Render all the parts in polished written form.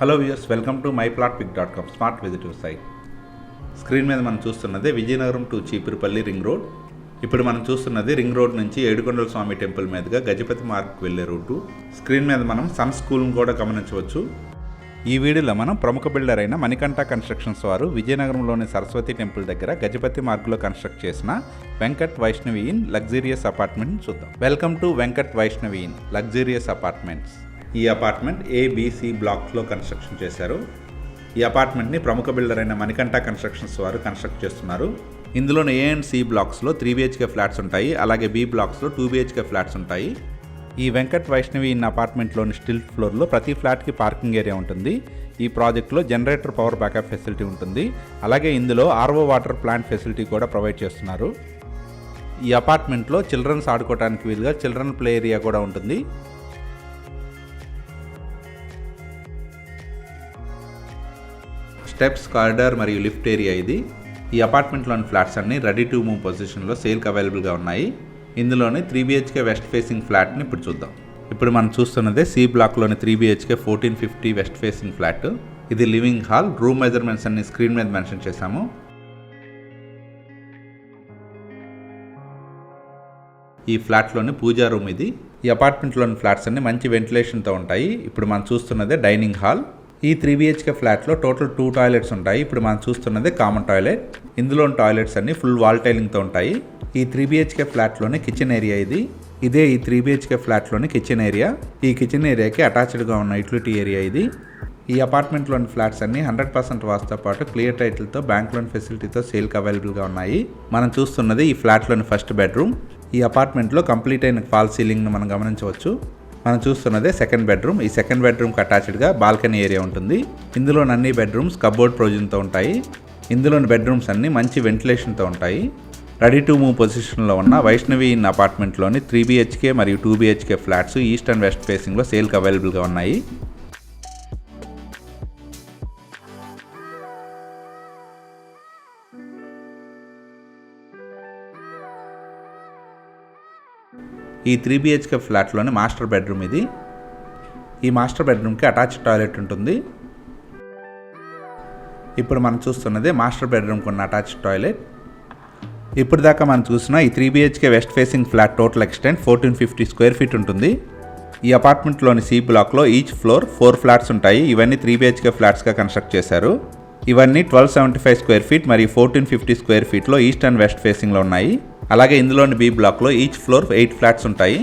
Hello viewers, welcome to myplotpic.com smart విజిటివ్ site. Screen మీద మనం చూస్తున్నదే Vizianagaram to Cheepurupalli ring road. ఇప్పుడు మనం చూస్తున్నది రింగ్ రోడ్ నుంచి ఏడుకొండల స్వామి టెంపుల్ మీదుగా గజపతి మార్గ్కి వెళ్ళే రూటు. స్క్రీన్ మీద మనం సన్ స్కూల్ని కూడా గమనించవచ్చు. ఈ వీడియోలో మనం ప్రముఖ బిల్డర్ అయిన మణికంఠ కన్స్ట్రక్షన్స్ వారు విజయనగరంలోని సరస్వతి టెంపుల్ దగ్గర గజపతి మార్గ్లో కన్స్ట్రక్ట్ చేసిన Venkat Vaishnavi in luxurious apartment చూద్దాం. Welcome to Venkat Vaishnavi in luxurious apartments. ఈ అపార్ట్మెంట్ ఏబిసి బ్లాక్లో కన్స్ట్రక్షన్ చేశారు. ఈ అపార్ట్మెంట్ని ప్రముఖ బిల్డర్ అయిన మణికంఠ కన్స్ట్రక్షన్స్ వారు కన్స్ట్రక్ట్ చేస్తున్నారు. ఇందులోని ఏ అండ్ సి బ్లాక్స్లో 3 BHK ఫ్లాట్స్ ఉంటాయి, అలాగే బి బ్లాక్స్లో 2 BHK ఫ్లాట్స్ ఉంటాయి. ఈ వెంకట్ వైష్ణవి ఇన్ అపార్ట్మెంట్లోని స్టిల్ట్ ఫ్లోర్లో ప్రతి ఫ్లాట్కి పార్కింగ్ ఏరియా ఉంటుంది. ఈ ప్రాజెక్ట్లో జనరేటర్ పవర్ బ్యాకప్ ఫెసిలిటీ ఉంటుంది. అలాగే ఇందులో ఆర్ఓ వాటర్ ప్లాంట్ ఫెసిలిటీ కూడా ప్రొవైడ్ చేస్తున్నారు. ఈ అపార్ట్మెంట్లో చిల్డ్రన్స్ ఆడుకోవడానికి వీలుగా చిల్డ్రన్ ప్లే ఏరియా కూడా ఉంటుంది. స్టెప్స్, కారిడార్ మరియు లిఫ్ట్ ఏరియా ఇది. ఈ అపార్ట్మెంట్లోని ఫ్లాట్స్ అన్ని రెడీ టు మూవ్ పొజిషన్లో సేల్కి అవైలబుల్గా ఉన్నాయి. ఇందులోని 3 BHK వెస్ట్ ఫేసింగ్ ఫ్లాట్ని ఇప్పుడు చూద్దాం. ఇప్పుడు మనం చూస్తున్నదే సి బ్లాక్లోని 3 BHK 1450 వెస్ట్ ఫేసింగ్ ఫ్లాట్. ఇది లివింగ్ హాల్. రూమ్ మెజర్మెంట్స్ అన్ని స్క్రీన్ మీద మెన్షన్ చేశాము. ఈ ఫ్లాట్లోని పూజా రూమ్ ఇది. ఈ అపార్ట్మెంట్లోని ఫ్లాట్స్ అన్ని మంచి వెంటిలేషన్తో ఉంటాయి. ఇప్పుడు మనం చూస్తున్నదే డైనింగ్ హాల్. ఈ 3 BHK ఫ్లాట్లో టోటల్ 2 టాయిలెట్స్ ఉంటాయి. ఇప్పుడు మనం చూస్తున్నదే కామన్ టాయిలెట్. ఇందులోని టాయిలెట్స్ అన్ని ఫుల్ వాల్ టైలింగ్తో ఉంటాయి. ఈ 3 BHK ఫ్లాట్లోని కిచెన్ ఏరియా ఇది. ఇదే ఈ 3 BHK ఫ్లాట్లోని కిచెన్ ఏరియా. ఈ కిచెన్ ఏరియాకి అటాచ్డ్గా ఉన్న యూటిలిటీ ఏరియా ఇది. ఈ అపార్ట్మెంట్లోని ఫ్లాట్స్ అన్ని 100% వాస్తుతో పాటు క్లియర్ టైటిల్తో బ్యాంక్ లోన్ ఫెసిలిటీతో సేల్కి అవైలబుల్గా ఉన్నాయి. మనం చూస్తున్నది ఈ ఫ్లాట్లోని ఫస్ట్ బెడ్రూమ్. ఈ అపార్ట్మెంట్లో కంప్లీట్ అయిన ఫాల్ సీలింగ్ను మనం గమనించవచ్చు. మనం చూస్తున్నదే సెకండ్ బెడ్రూమ్. ఈ సెకండ్ బెడ్రూమ్కి అటాచ్డ్గా బాల్కనీ ఏరియా ఉంటుంది. ఇందులోని అన్ని బెడ్రూమ్స్ కబోర్డ్ ప్రొవిజన్తో ఉంటాయి. ఇందులోని బెడ్రూమ్స్ అన్ని మంచి వెంటిలేషన్తో ఉంటాయి. రెడీ టు మూవ్ పొజిషన్లో ఉన్న వైష్ణవి ఇన్ అపార్ట్మెంట్లోని 3 BHK మరియు 2 BHK flats east and west ఫేసింగ్లో సేల్కి అవైలబుల్గా ఉన్నాయి. ఈ 3 BHK ఫ్లాట్లోని మాస్టర్ బెడ్రూమ్ ఇది. ఈ మాస్టర్ బెడ్రూమ్కి అటాచ్డ్ టాయిలెట్ ఉంటుంది. ఇప్పుడు మనం చూస్తున్నదే మాస్టర్ బెడ్రూమ్కి ఉన్న అటాచ్డ్ టాయిలెట్. ఇప్పుడు దాకా మనం చూసిన ఈ 3 BHK west facing flat total extent 1450 square feet ఉంటుంది. ఈ అపార్ట్మెంట్లోని సి బ్లాక్లో ఈచ్ ఫ్లోర్ 4 ఫ్లాట్స్ ఉంటాయి. ఇవన్నీ 3 BHK ఫ్లాట్స్గా కన్స్ట్రక్ట్ చేశారు. ఇవన్నీ 1275 స్క్వేర్ ఫీట్ మరియు 1450 స్క్వేర్ ఫీట్లో ఈస్ట్ అండ్ వెస్ట్ ఫేసింగ్లో ఉన్నాయి. అలాగే ఇందులోని బి బ్లాక్లో ఈచ్ ఫ్లోర్ 8 ఫ్లాట్స్ ఉంటాయి.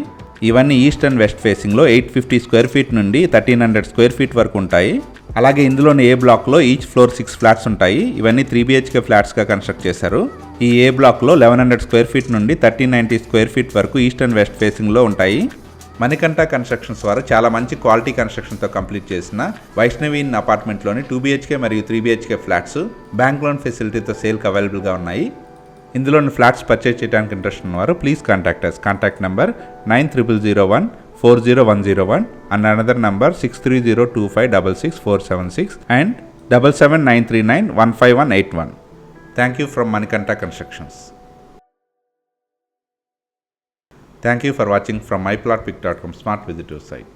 ఇవన్నీ ఈస్ట్ అండ్ వెస్ట్ ఫేసింగ్లో 850 స్క్వేర్ ఫీట్ నుండి 1300 స్క్వేర్ ఫీట్ వరకు ఉంటాయి. అలాగే ఇందులోని ఏ బ్లాక్లో ఈచ్ ఫ్లోర్ 6 ఫ్లాట్స్ ఉంటాయి. ఇవన్నీ 3 BHK ఫ్లాట్స్గా కన్స్ట్రక్ట్ చేశారు. ఈ ఏ బ్లాక్లో 1100 స్క్వేర్ ఫీట్ నుండి 1390 స్క్వేర్ ఫీట్ వరకు ఈస్ట్ అండ్ వెస్ట్ ఫేసింగ్లో ఉంటాయి. మణికంఠ కన్స్ట్రక్షన్స్ వారు చాలా మంచి క్వాలిటీ కన్స్ట్రక్షన్తో కంప్లీట్ చేసిన వైష్ణవి ఇన్ అపార్ట్మెంట్లోని 2 BHK మరియు 3 BHK ఫ్లాట్స్ బ్యాంక్ లోన్ ఫెసిలిటీతో సేల్కి అవైలబుల్గా ఉన్నాయి. ఇందులోని ఫ్లాట్స్ పర్చేజ్ చేయడానికి ఇంట్రెస్ట్ ఉన్నవారు please contact us. Contact number 9001 and another number 6302566476 and 7793915181. Thank you from Manikanta constructions. Thank you for watching from myplotpic.com smart visitor site.